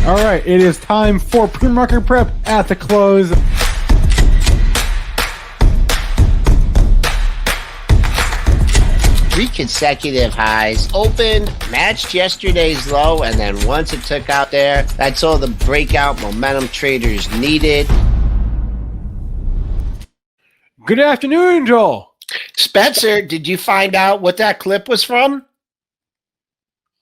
All right, it is time for pre-market prep at the close. 3 consecutive highs, opened, matched yesterday's low, and then once it took out there, that's all the breakout momentum traders needed. Good afternoon, Joel. Spencer, did you find out what that clip was from?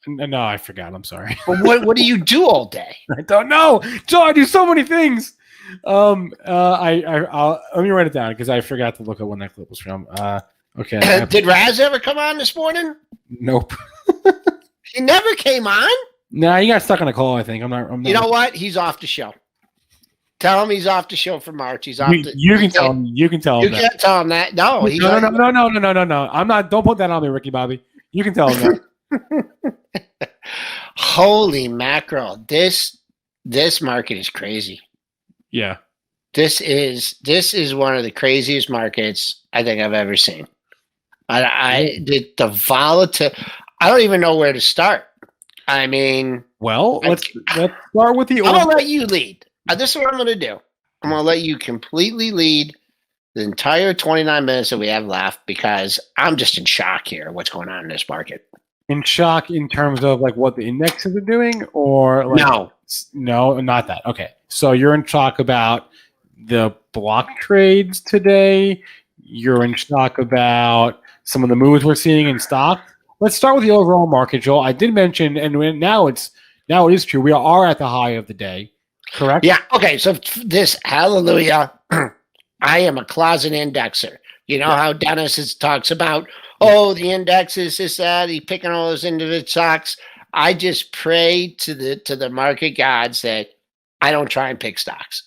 No, I forgot. I'm sorry. But what do you do all day? I don't know, Joel. I do so many things. I'll let me write it down because I forgot to look at when that clip was from. Okay. Did Raz ever come on this morning? Nope. He never came on? Nah, he got stuck on a call, I think. I'm not. You know what? He's off the show. Tell him he's off the show for March. He's off. You can tell him. You can tell him. You can't tell him that. No. No. I'm not. Don't put that on me, Ricky Bobby. You can tell him that. Holy mackerel! This market is crazy. Yeah. This is one of the craziest markets I think I've ever seen. The volatility. I don't even know where to start. I mean, well, let's start with the. I'm gonna let you lead. This is what I'm gonna do. I'm gonna let you completely lead the entire 29 minutes that we have left because I'm just in shock here. What's going on in this market? In shock in terms of like what the indexes are doing, or like, no, not that. Okay, so you're in shock about the block trades today. You're in shock about some of the moves we're seeing in stock. Let's start with the overall market, Joel. I did mention, and now it is true. We are at the high of the day, correct? Yeah. Okay. So this, hallelujah. I am a closet indexer. You know how Dennis talks about, the index is this, that. He's picking all those individual stocks. I just pray to the market gods that I don't try and pick stocks.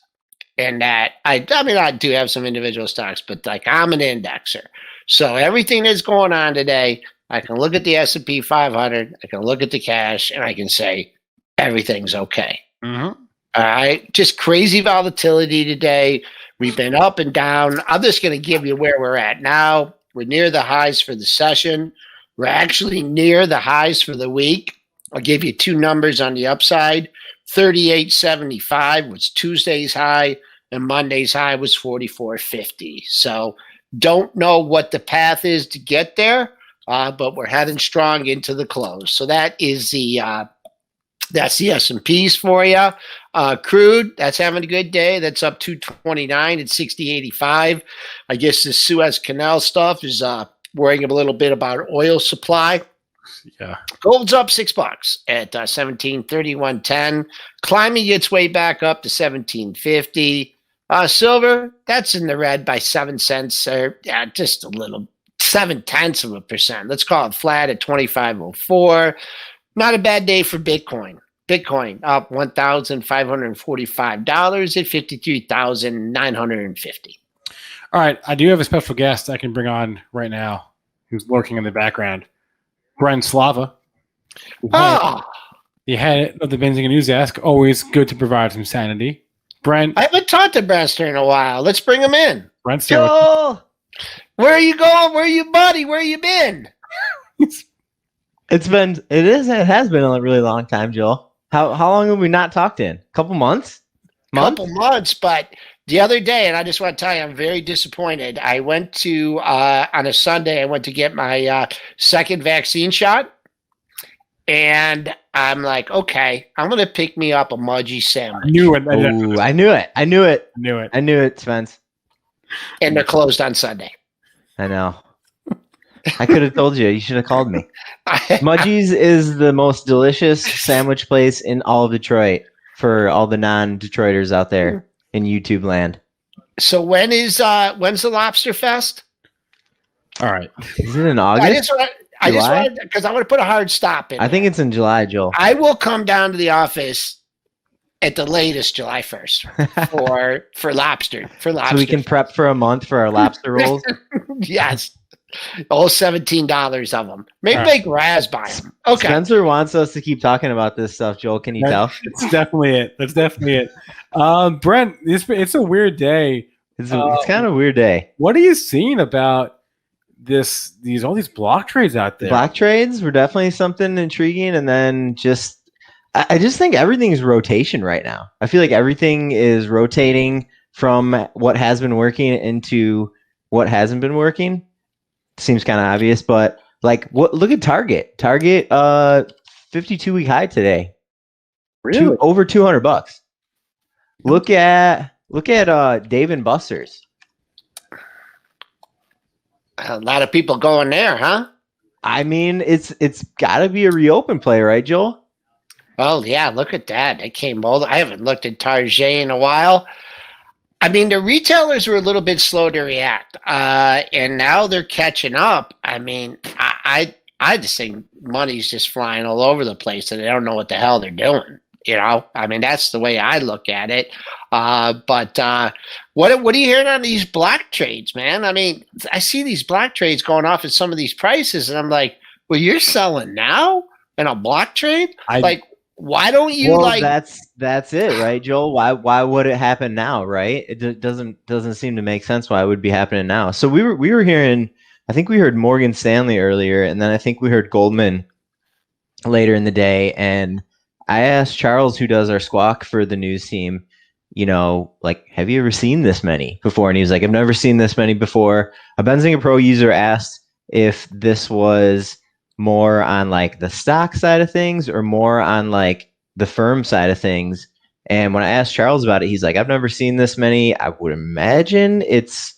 And that I do have some individual stocks, but like I'm an indexer. So everything that's going on today, I can look at the S&P 500, I can look at the cash, and I can say everything's okay. Mm-hmm. All right, just crazy volatility today. We've been up and down. I'm just going to give you where we're at now. We're near the highs for the session. We're actually near the highs for the week. I'll give you two numbers on the upside. 38.75 was Tuesday's high, and Monday's high was 44.50. So don't know what the path is to get there, but we're heading strong into the close. So that is that's the S&Ps for you. Crude, that's having a good day. That's up 229 at 60.85. I guess the Suez Canal stuff is worrying a little bit about oil supply. Yeah. Gold's up $6 at 1731.10. Climbing its way back up to 1750. Silver, that's in the red by 7 cents. Just a little, 0.7%. Let's call it flat at 2504. Not a bad day for Bitcoin. Bitcoin up $1,545 at 53,950. All right, I do have a special guest I can bring on right now who's lurking in the background. Brent Slava. The head of the Benzinga News Desk. Always good to provide some sanity. Brent. I haven't talked to Brent in a while. Let's bring him in. Brent, Joel, where are you going? Where are you, buddy? Where you been? It has been a really long time, Joel. How long have we not talked in? Couple months? Couple months, but the other day, and I just want to tell you, I'm very disappointed. I went to, on a Sunday, I went to get my second vaccine shot. And I'm like, okay, I'm going to pick me up a Mudgy sandwich. I knew it, Spence. And they're closed on Sunday. I know. I could have told you. You should have called me. Mudgy's is the most delicious sandwich place in all of Detroit for all the non-Detroiters out there in YouTube land. So when's the Lobster Fest? All right. Is it in August? I just wanted, because I want to put a hard stop in. I think it's in July, Joel. I will come down to the office at the latest July 1st for lobster. So we can prep for a month for our lobster rolls? Yes. All $17 of them. Maybe make Raz buy them. Okay. Spencer wants us to keep talking about this stuff, Joel. Can you tell? That's definitely it. Brent, it's a weird day. It's kind of a weird day. What are you seeing about all these block trades out there? Block trades were definitely something intriguing, and then just I just think everything's rotation right now. I feel like everything is rotating from what has been working into what hasn't been working. Seems kind of obvious, but like, look at Target. Target, 52-week high today. Really? Over $200. Look at Dave and Buster's. A lot of people going there, huh? I mean, it's got to be a reopen play, right, Joel? Oh yeah, look at that. It came old. I haven't looked at Target in a while. I mean, the retailers were a little bit slow to react, and now they're catching up. I mean, I just think money's just flying all over the place, and they don't know what the hell they're doing. You know, I mean, that's the way I look at it. But what are you hearing on these block trades, man? I mean, I see these block trades going off at some of these prices, and I'm like, well, you're selling now in a block trade? Why don't you that's it, right, Joel? Why would it happen now, right? It doesn't seem to make sense why it would be happening now. So we were hearing, I think we heard Morgan Stanley earlier, and then I think we heard Goldman later in the day. And I asked Charles, who does our squawk for the news team, you know, like, have you ever seen this many before? And he was like, I've never seen this many before. A Benzinga Pro user asked if this was more on like the stock side of things or more on like the firm side of things. And when I asked Charles about it, he's like, I've never seen this many. I would imagine it's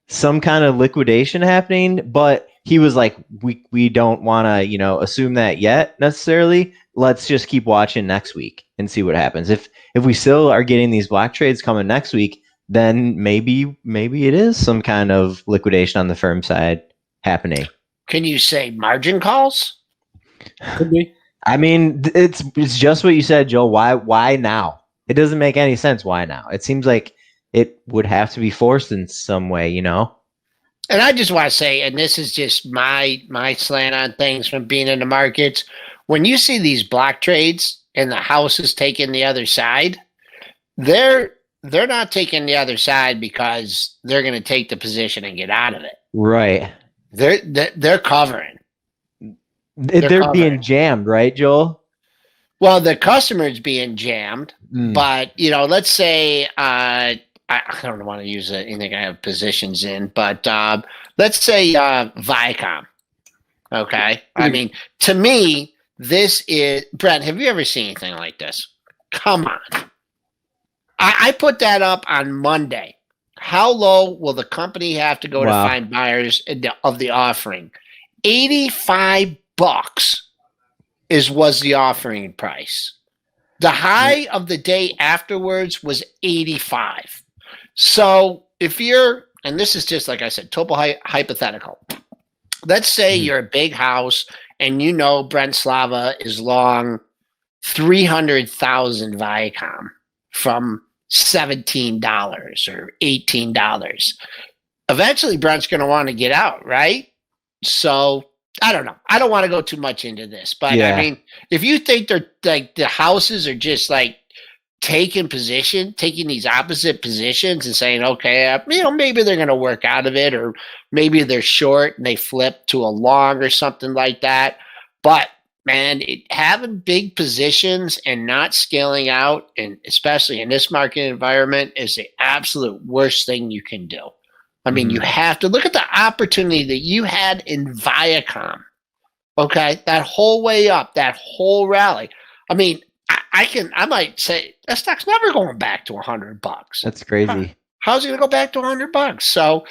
some kind of liquidation happening, but he was like, we don't want to, you know, assume that yet necessarily. Let's just keep watching next week and see what happens. If we still are getting these block trades coming next week, then maybe it is some kind of liquidation on the firm side happening. Can you say margin calls? Could be. I mean, it's just what you said, Joe. Why now? It doesn't make any sense. Why now? It seems like it would have to be forced in some way, you know? And I just want to say, and this is just my slant on things from being in the markets, when you see these block trades and the house is taking the other side, they're not taking the other side because they're going to take the position and get out of it. Right. They're covering. They're being jammed, right, Joel? Well, the customer's being jammed, but you know, let's say I don't want to use anything I have positions in, but let's say Viacom. Okay, I mean, to me, this is Brent. Have you ever seen anything like this? Come on, I put that up on Monday. How low will the company have to go to find buyers of the offering? $85 was the offering price. The high of the day afterwards was 85. So if you're, and this is just like I said, total hypothetical. Let's say you're a big house and you know Brent Slava is long 300,000 Viacom from $17 or $18. Eventually, Brent's going to want to get out, right? So I don't know. I don't want to go too much into this, but I mean, if you think they're like the houses are just like taking these opposite positions and saying, okay, you know, maybe they're going to work out of it, or maybe they're short and they flip to a long or something like that. But man, having big positions and not scaling out, and especially in this market environment, is the absolute worst thing you can do. I mean, you have to look at the opportunity that you had in Viacom. Okay, that whole way up, that whole rally. I mean, I might say that stock's never going back to $100. That's crazy. How's it going to go back to $100? So,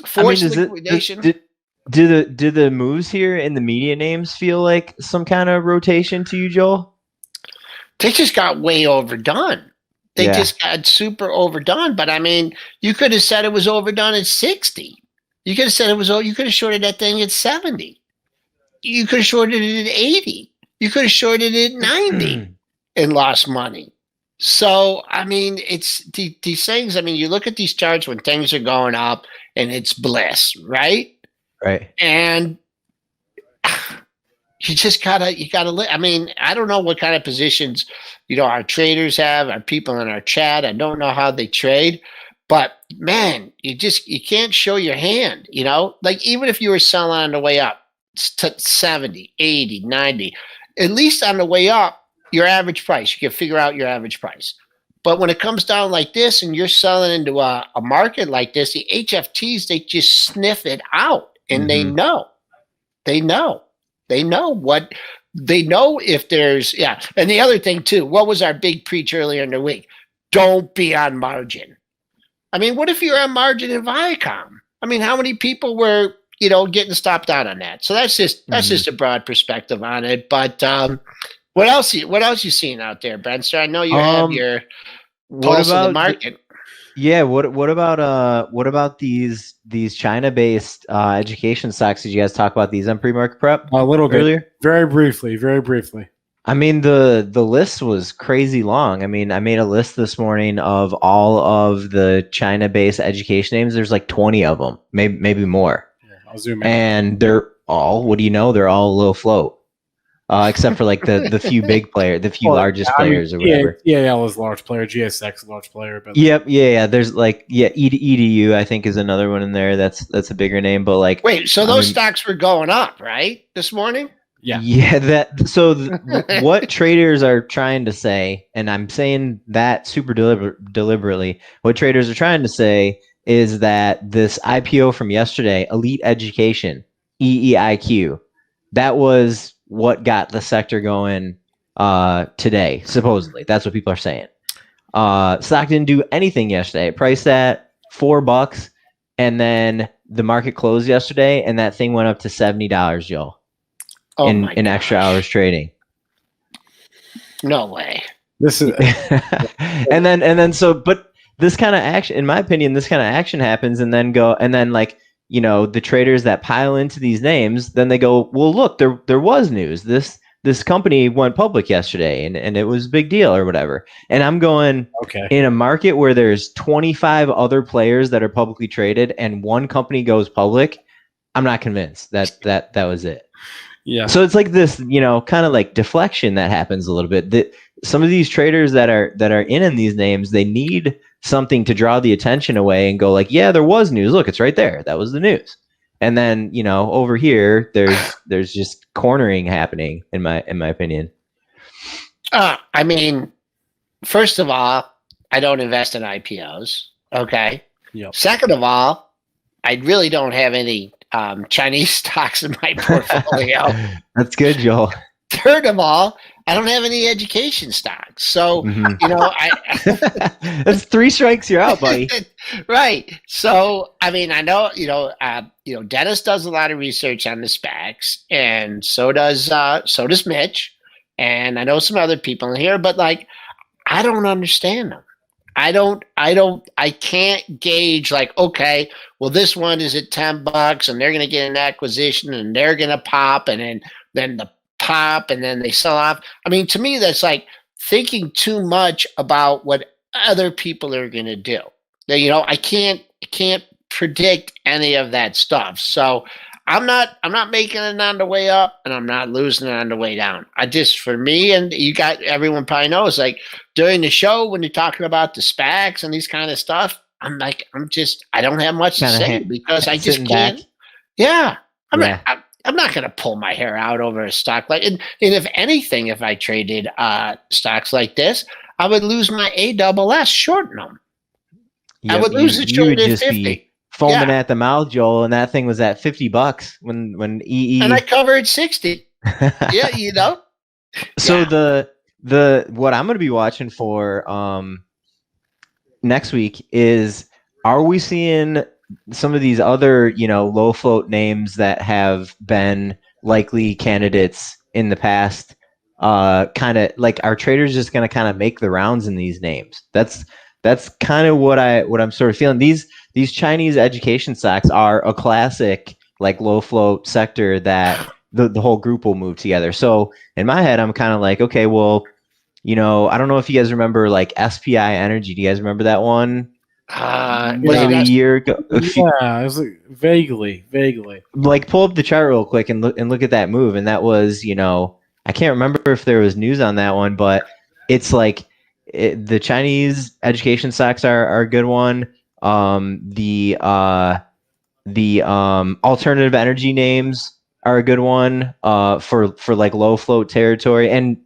forced liquidation. Do the moves here in the media names feel like some kind of rotation to you, Joel? They just got way overdone. They just got super overdone. But I mean, you could have said it was overdone at 60. You could have said you could have shorted that thing at 70. You could have shorted it at 80. You could have shorted it at 90 and lost money. So, I mean, it's these things. I mean, you look at these charts when things are going up and it's bliss, right? Right. And you just gotta, I mean, I don't know what kind of positions, you know, our traders have, our people in our chat. I don't know how they trade, but man, you can't show your hand, you know, like even if you were selling on the way up to 70, 80, 90, at least on the way up, your average price, you can figure out your average price. But when it comes down like this and you're selling into a market like this, the HFTs, they just sniff it out and they know if there's, And the other thing too, what was our big preach earlier in the week? Don't be on margin. I mean, what if you're on margin in Viacom? I mean, how many people were, getting stopped out on that? So that's just a broad perspective on it. But what else you seeing out there, Benster? I know you have your pulse of the market. What about these China-based education stocks? Did you guys talk about these on PreMarket Prep a little bit earlier? Very briefly. I mean, the list was crazy long. I mean, I made a list this morning of all of the China-based education names. There's like 20 of them, maybe more. Yeah, I'll zoom in. And they're all, what do you know? They're all low float. Except for like the few big players, the few largest players or whatever. EAL is a large player, GSX a large player. But There's like EDU I think is another one in there. That's a bigger name, but like wait, so those stocks were going up, right, this morning? Yeah. What traders are trying to say, and I'm saying that super deliberately, what traders are trying to say is that this IPO from yesterday, Elite Education, EEIQ, that was what got the sector going today, supposedly. That's what people are saying. Stock didn't do anything yesterday. It priced at $4, and then the market closed yesterday, and that thing went up to $70, Joel. In extra hours trading. No way. This is but this kind of action, in my opinion, this kind of action happens and then the traders that pile into these names, then they go, well, look, there was news. This company went public yesterday and it was a big deal or whatever. And I'm going, okay, in a market where there's 25 other players that are publicly traded and one company goes public, I'm not convinced that was it. Yeah. So it's like this, kind of like deflection that happens a little bit. That some of these traders that are in these names, they need something to draw the attention away and go like, yeah, there was news. Look, it's right there. That was the news. And then, over here, there's just cornering happening in my opinion. I mean, first of all, I don't invest in IPOs. Okay. Yep. Second of all, I really don't have any Chinese stocks in my portfolio. That's good, Joel. Third of all, I don't have any education stocks. So, that's 3 strikes, you're out, buddy. Right. So, I mean, I know, Dennis does a lot of research on the SPACs, and so does Mitch, and I know some other people in here, but like, I don't understand them. I can't gauge like, okay, well, this one is at $10 and they're going to get an acquisition and they're going to pop and then the pop and then they sell off. I mean, to me, that's like thinking too much about what other people are going to do. I can't predict any of that stuff. So I'm not making it on the way up and I'm not losing it on the way down. For me, and everyone probably knows, like during the show when you're talking about the SPACs and these kind of stuff, I don't have much to say because I just can't. Back. Yeah. I'm not going to pull my hair out over a stock and if anything, if I traded stocks like this, I would lose my ASS shorting them. I would lose it short at 50. Foaming at the mouth, Joel, and that thing was at $50 when EE and I covered 60. Yeah, So the what I'm going to be watching for next week is, are we seeing some of these other low float names that have been likely candidates in the past? Kind of like, are traders just going to kind of make the rounds in these names? That's kind of what I'm sort of feeling. These Chinese education stocks are a classic like low float sector that the whole group will move together. So in my head, I'm kind of like, okay, well, I don't know if you guys remember like SPI Energy. Do you guys remember that one? Maybe a year ago. Yeah, it was like vaguely. Like pull up the chart real quick and look at that move. And that was, I can't remember if there was news on that one, but it's like the Chinese education stocks are a good one. The alternative energy names are a good one for like low float territory. And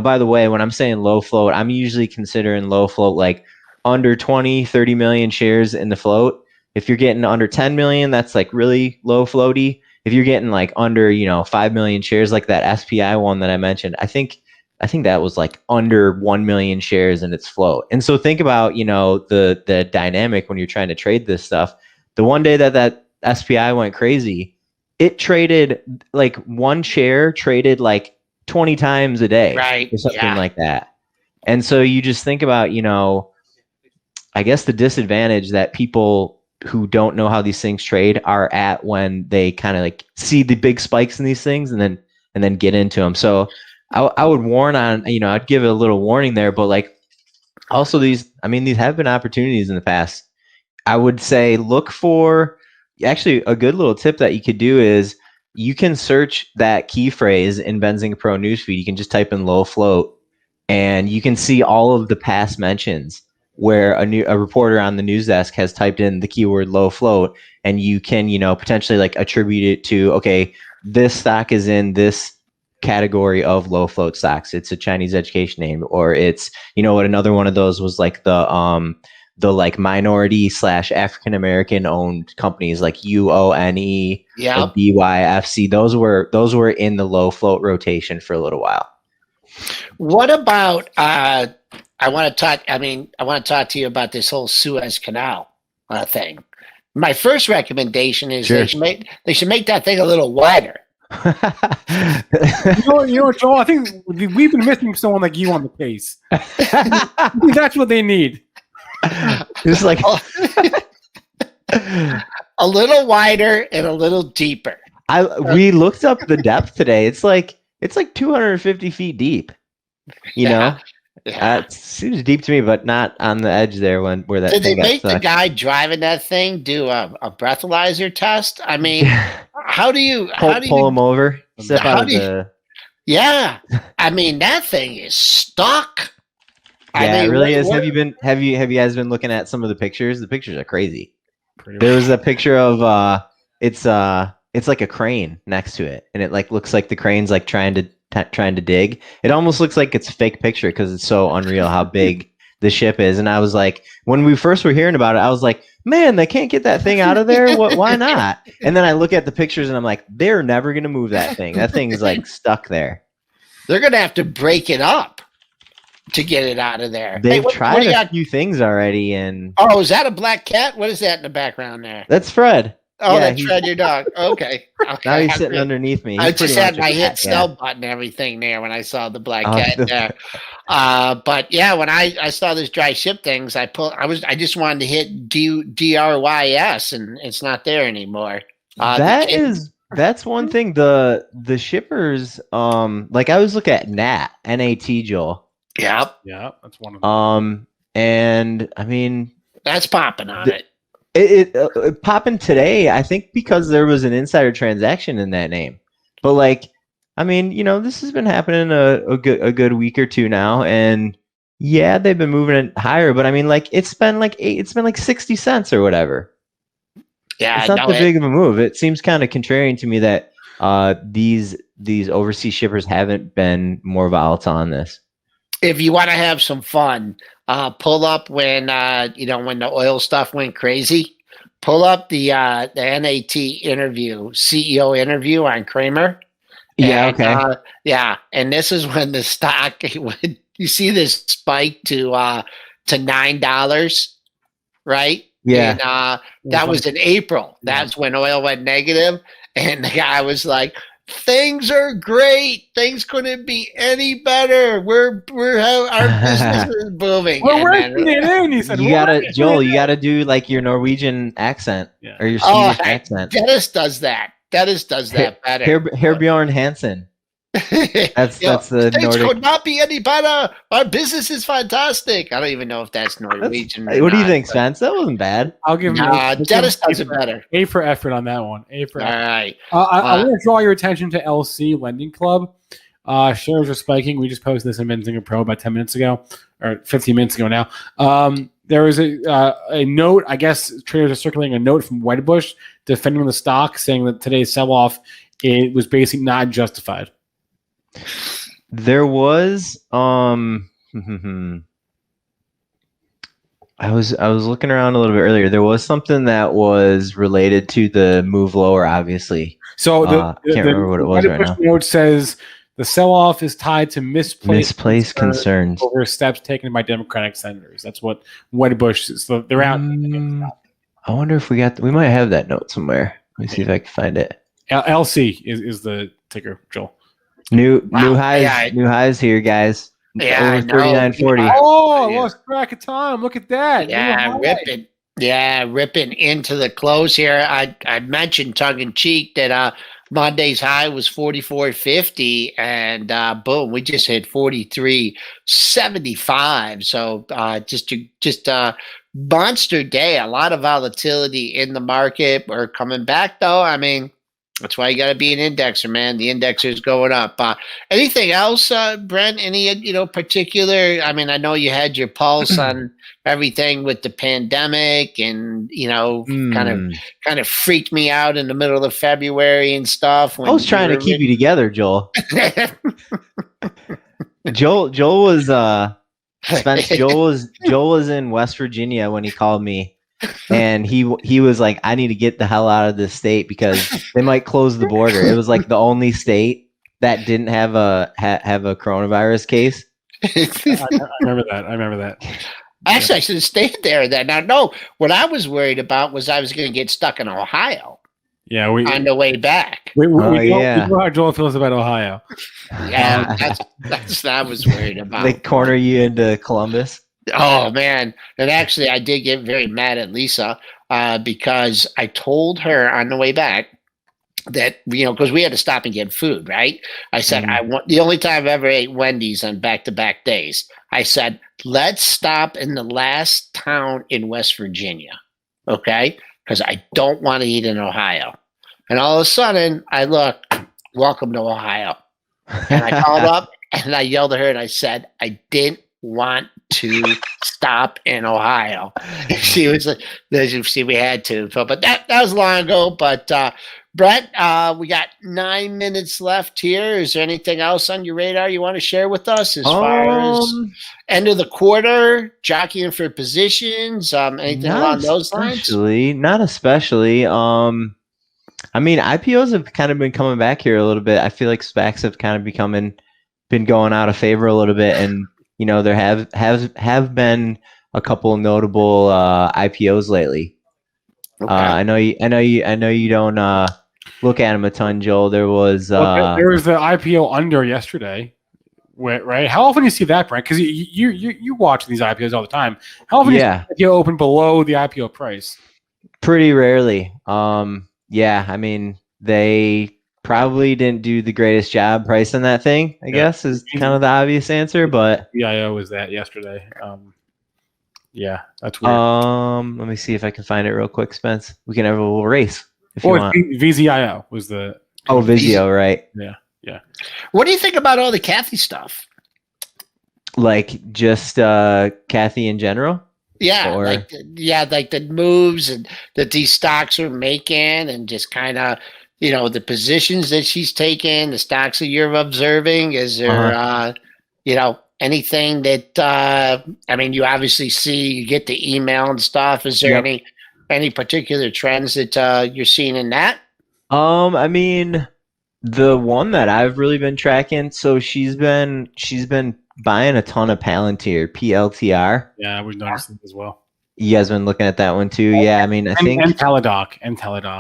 by the way, when I'm saying low float, I'm usually considering low float like under 20, 30 million shares in the float. If you're getting under 10 million, that's like really low floaty. If you're getting like under 5 million shares, like that SPI one that I mentioned, I think that was like under 1 million shares in its float. And so think about the dynamic when you're trying to trade this stuff. The one day that SPI went crazy, it traded like one share traded like 20 times a day, right? Or something like that. And so you just think about, I guess the disadvantage that people who don't know how these things trade are at when they kind of like see the big spikes in these things and then get into them. So I would warn on, I'd give a little warning there, but like also these have been opportunities in the past. I would say look for, actually a good little tip that you could do is you can search that key phrase in Benzinga Pro newsfeed. You can just type in low float and you can see all of the past mentions where a reporter on the news desk has typed in the keyword low float, and you can, potentially like attribute it to, okay, this stock is in this category of low float stocks. It's a Chinese education name, or it's, what another one of those was like the like minority / African American owned companies like UONE, or BYFC. Those were in the low float rotation for a little while. What about I want to talk to you about this whole Suez Canal thing. My first recommendation is they should make that thing a little wider. Joel, I think we've been missing someone like you on the case. That's what they need. It's like a little wider and a little deeper. We looked up the depth today. It's like 250 feet deep. It seems deep to me, but not on the edge there where that. Did they make the guy driving that thing do a breathalyzer test? I mean, how do you pull him over? Yeah, I mean that thing is stuck. Yeah, it really is. Have you guys been looking at some of the pictures? The pictures are crazy. There was a picture of it's like a crane next to it, and it like looks like the crane's like trying to dig. It almost looks like it's a fake picture because it's so unreal how big the ship is. And I was like, when we first were hearing about it, I was like, man, they can't get that thing out of there. Why not? And then I look at the pictures and I'm like, they're never gonna move that thing. That thing's like stuck there. They're gonna have to break it up to get it out of there. They've tried a few things already. And is that a black cat? What is that in the background there? That's Fred. Oh, that's Fred, your dog. Okay. Now he's sitting underneath me. I just had my hit sell button and everything there when I saw the black cat there. But yeah, when I saw this dry ship things, I just wanted to hit DRYS and it's not there anymore. That's one thing. The shippers, like I was looking at NAT, Joel. Yep. Yeah, that's one of them. And I mean, that's popping on it. It popping today, I think, because there was an insider transaction in that name. But like, I mean, this has been happening a good week or two now, and yeah, they've been moving it higher. But I mean, like, it's been like 60 cents or whatever. Yeah, it's not that big of a move. It seems kind of contrarian to me that these overseas shippers haven't been more volatile on this. If you want to have some fun, pull up when the oil stuff went crazy. Pull up the NAT interview, CEO interview on Kramer. Yeah. And, okay. Yeah, and this is when the stock you see this spike to $9, right? Yeah. And that was in April. That's when oil went negative, and the guy was like, "Things are great. Things couldn't be any better. Our business is booming." Well, he said, you gotta do like your Norwegian accent or your Swedish accent. Dennis does that. Dennis does that better. Herbjorn Hansen. That's the things Nordic. Could not be any better. Our business is fantastic. I don't even know if that's Norwegian. What do you think, Spence? That wasn't bad. I'll give him. Dennis does it better. A for effort on that one. A for effort. All right. I want to draw your attention to LC Lending Club. Shares are spiking. We just posted this in Benzinga Pro about 10 minutes ago, or 15 minutes ago now. There was a note. I guess traders are circulating a note from Wedbush defending the stock, saying that today's sell-off it was basically not justified. There was I was looking around a little bit earlier. There was something that was related to the move lower, obviously. So I can't remember what it was right now. Note says the sell-off is tied to misplaced concerns over steps taken by Democratic senators. That's what Wedbush is. So they're out. I wonder if we might have that note somewhere. Let me see if I can find it. LC is the ticker, Joel. New highs here, guys. Yeah, over 39.40. Oh, I lost track of time. Look at that. Yeah, ripping. Yeah, ripping into the close here. I mentioned tongue in cheek that Monday's high was 44.50, and boom, we just hit 43.75. So just monster day. A lot of volatility in the market. We're coming back though. I mean, that's why you got to be an indexer, man. The indexer is going up. Anything else, Brent? Any particular? I mean, I know you had your pulse on everything with the pandemic, and kind of freaked me out in the middle of February and stuff. I was trying to keep you together, Joel. Joel was Spence. Joel was in West Virginia when he called me. And he was like, I need to get the hell out of this state because they might close the border. It was like the only state that didn't have a coronavirus case. I remember that. Actually, I should have stayed there then. Now, no, what I was worried about was I was going to get stuck in Ohio. Yeah, on the way back. We know how Joel feels about Ohio. Yeah, that's what I was worried about. They corner you into Columbus. Oh man! And actually, I did get very mad at Lisa because I told her on the way back that because we had to stop and get food, right? I said I want the only time I've ever ate Wendy's on back-to-back days. I said let's stop in the last town in West Virginia, okay? Because I don't want to eat in Ohio. And all of a sudden, I look, welcome to Ohio, and I called up and I yelled at her and I said I didn't want to stop in Ohio. She was like, "See, we had to." But that was long ago. But Brett, we got 9 minutes left here. Is there anything else on your radar you want to share with us as far as end of the quarter, jockeying for positions, anything along those lines? Not especially. I mean, IPOs have kind of been coming back here a little bit. I feel like SPACs have kind of been going out of favor a little bit, and there have been a couple of notable IPOs lately. Okay. I know you don't look at them a ton, Joel. There was the IPO under yesterday, right? How often do you see that, Brent? Because you watch these IPOs all the time. How often do you see the IPO open below the IPO price? Pretty rarely. Yeah, I mean they probably didn't do the greatest job pricing that thing, I guess, is kind of the obvious answer. But VIO was that yesterday. Yeah, that's weird. Let me see if I can find it real quick, Spence. We can have a little race if you want. VZIO was the. Oh, Vizio, right? Yeah. What do you think about all the Kathy stuff? Like just Kathy in general? Yeah, like the moves and that these stocks are making, and just kind of the positions that she's taking, the stocks that you're observing. Is there anything that I mean, you obviously you get the email and stuff. Is there any particular trends that you're seeing in that? I mean, the one that I've really been tracking. So she's been buying a ton of Palantir, PLTR. Yeah, we've noticed it as well. You guys been looking at that one too? Yeah, I mean, I think and Teladoc.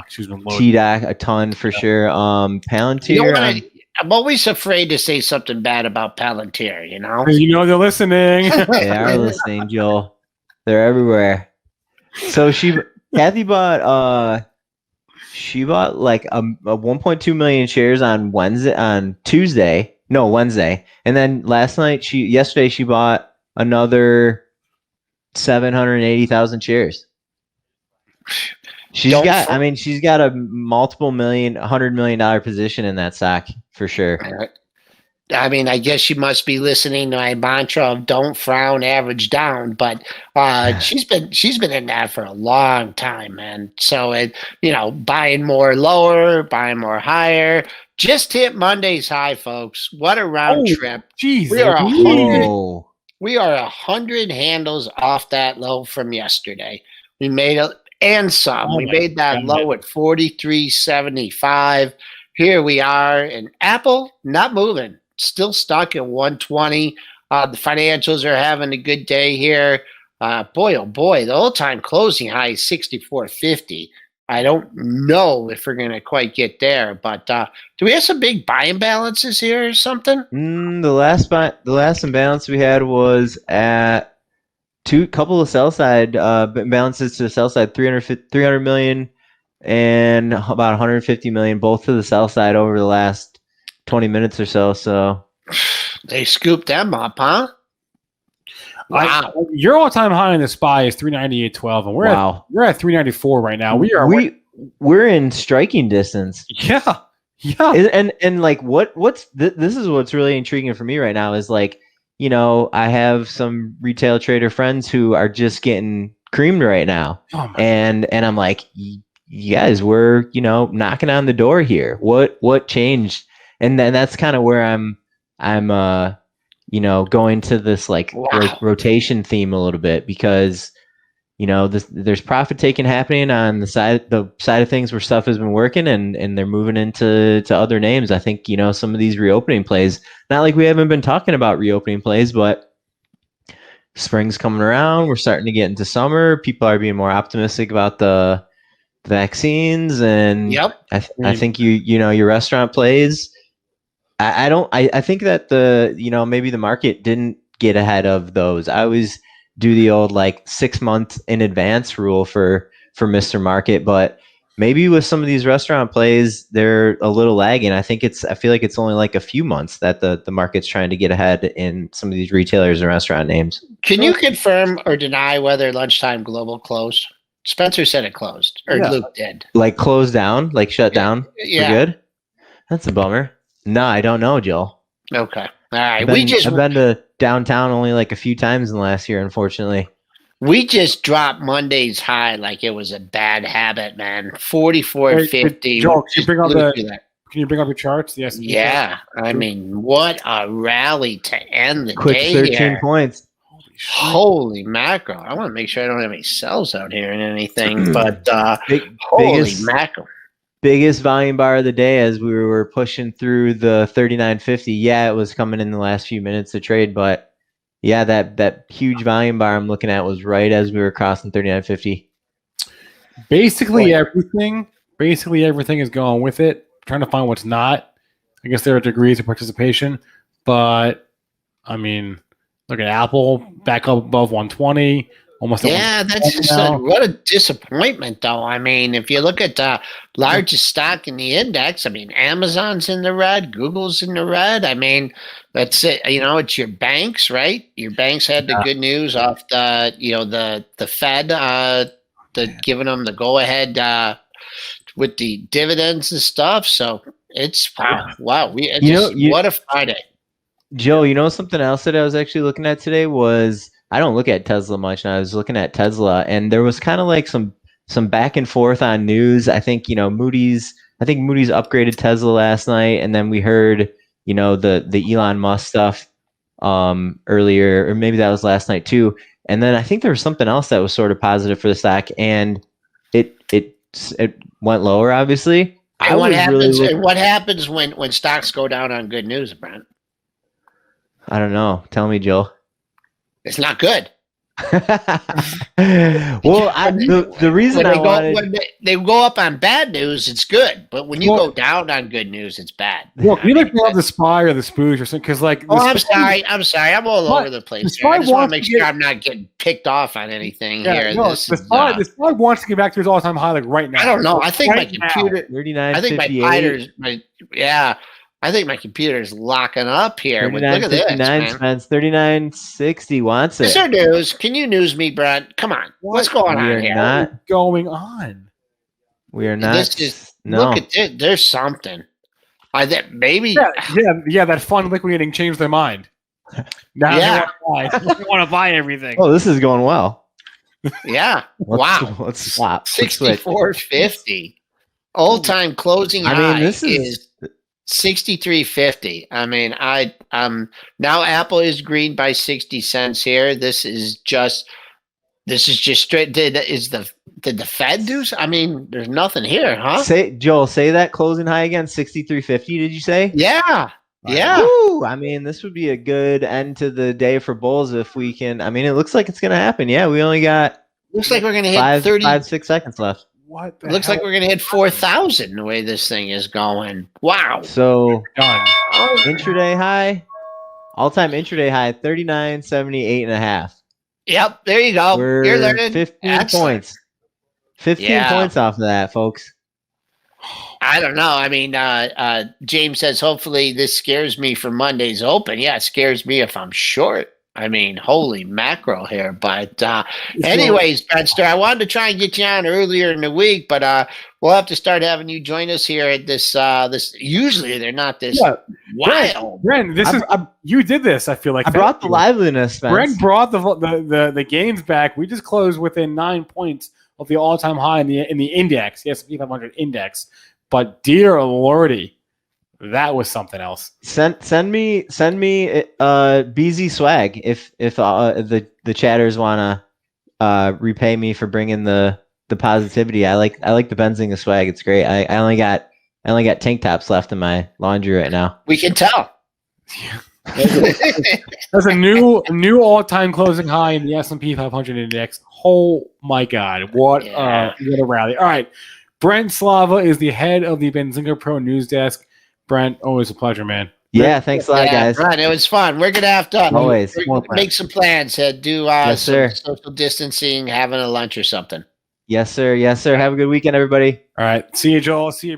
She's been loading. TDOC a ton for sure. Palantir. I'm always afraid to say something bad about Palantir. They're listening. They are listening, Joel. They're everywhere. So Kathy bought like a 1.2 million shares on Tuesday. No, Wednesday. And then yesterday she bought another 780,000 shares. She's got a $100 million position in that stock for sure. I mean, I guess she must be listening to my mantra of "Don't frown, average down." But she's been in that for a long time, man. So buying more lower, buying more higher. Just hit Monday's high, folks. What a round trip! Jeez, We are Whoa. we are 100 handles off that low from yesterday. We made it and some. We made that low at 43.75. Here we are, and Apple not moving. Still stuck at 120. The financials are having a good day here. Boy, oh boy, the all-time closing high is 64.50. I don't know if we're going to quite get there, but do we have some big buying balances here or something? The last imbalance we had was at couple of sell side balances to the sell side, 300 million and about 150 million, both to the sell side over the last 20 minutes or so. So they scooped them up, huh? Wow. Your all-time high in the SPY is 398.12, and we're at 394 right now. We're in striking distance. Yeah. And like this is what's really intriguing for me right now is like, I have some retail trader friends who are just getting creamed right now. Oh and I'm like, you guys, we're, knocking on the door here. What changed? And then that's kind of where I'm going to this like rotation theme a little bit because, there's profit taking happening on the side of things where stuff has been working and they're moving into other names. I think, some of these reopening plays, not like we haven't been talking about reopening plays, but spring's coming around. We're starting to get into summer. People are being more optimistic about the vaccines. And yep. I think your restaurant plays. I think that maybe the market didn't get ahead of those. I always do the old like 6 months in advance rule for Mr. Market, but maybe with some of these restaurant plays, they're a little lagging. I feel like it's only like a few months that the market's trying to get ahead in some of these retailers and restaurant names. Can you confirm or deny whether Lunchtime Global closed? Spencer said it closed, or Luke did. Like closed down, like shut down. Yeah. We're good. That's a bummer. No, I don't know, Joel. Okay. All right. I've been to downtown only like a few times in the last year, unfortunately. We just dropped Monday's high like it was a bad habit, man. 44.50. Joel, can you bring up your charts? Yes. Yeah. I mean, what a rally to end the Quick day 13 here. points. Holy mackerel. I want to make sure I don't have any sells out here and anything, but holy mackerel. Biggest volume bar of the day as we were pushing through the 39.50. Yeah, it was coming in the last few minutes to trade, but yeah, that huge volume bar I'm looking at was right as we were crossing 39.50. Basically everything is going with it. Trying to find what's not. I guess there are degrees of participation, but I mean, look at Apple back up above 120. Almost. Yeah, that's just what a disappointment, though. I mean, if you look at the largest stock in the index, I mean, Amazon's in the red, Google's in the red. I mean, that's it. It's your banks, right? Your banks had the good news off the Fed, giving them the go ahead with the dividends and stuff. So it's wow. What a Friday. Joe, something else that I was actually looking at today was. I don't look at Tesla much, and I was looking at Tesla, and there was kind of like some back and forth on news. I think Moody's upgraded Tesla last night, and then we heard the Elon Musk stuff earlier, or maybe that was last night too. And then I think there was something else that was sort of positive for the stock, and it went lower, obviously. And what happens when stocks go down on good news, Brent? I don't know. Tell me, Joe. It's not good. Well, the reason when they go up on bad news, it's good. But when you go down on good news, it's bad. Well, can you love the SPY or the spooge or something? Because I'm sorry. I'm all over the place. Here. I just want to make sure I'm not getting picked off on anything here. No, the SPY wants to get back to its all-time high, like right now. I don't know. I think my computer. 39. I think I think my computer is locking up here. Look at this, man. 39.60 wants it. Is there news? Can you news me, Brad? Come on. What's going on here? What's going on? We are not. Look at this. There's something. I think maybe. Yeah. That fund liquidating changed their mind. Now they want to buy everything. Oh, this is going well. Yeah. Wow. Let's swap. 64.50. All-time closing high this is 63.50. I mean, now Apple is green by 60 cents here. This is just straight. Did the Fed do? I mean, there's nothing here, huh? Say that closing high again, 63.50. Did you say? Yeah. Yeah. Woo! I mean, this would be a good end to the day for bulls if we can. I mean, it looks like it's going to happen. Yeah, we only got. Looks like we're going to hit 6 seconds left. What? Looks like we're going to hit 4,000 the way this thing is going. Wow. So done. Intraday high, all-time intraday high, 39.78.5. Yep, there you go. You're learning. 15 points. 15 points off of that, folks. I don't know. I mean, James says, hopefully this scares me for Monday's open. Yeah, it scares me if I'm short. I mean, holy mackerel here. But anyways, Benster, I wanted to try and get you on earlier in the week, but we'll have to start having you join us here at this. Usually they're not this wild. Brent, you did this. I feel like I brought the liveliness. Spence. Brent brought the games back. We just closed within 9 points of the all-time high in the index, the S&P 500 index. But dear lordy, that was something else. Send me BZ swag if the chatters want to repay me for bringing the positivity. I like the Benzinga swag. It's great. I only got tank tops left in my laundry right now. We can tell. That's a new all-time closing high in the S&P 500 index. Oh my God, what a rally! All right, Brent Slava is the head of the Benzinga Pro News Desk. Brent, always a pleasure, man. Yeah, thanks a lot, guys. Brent, it was fun. We're gonna have to always make some plans. Do yes, some social distancing, having a lunch or something. Yes, sir. Yes, sir. Have a good weekend, everybody. All right, see you, Joel. See you.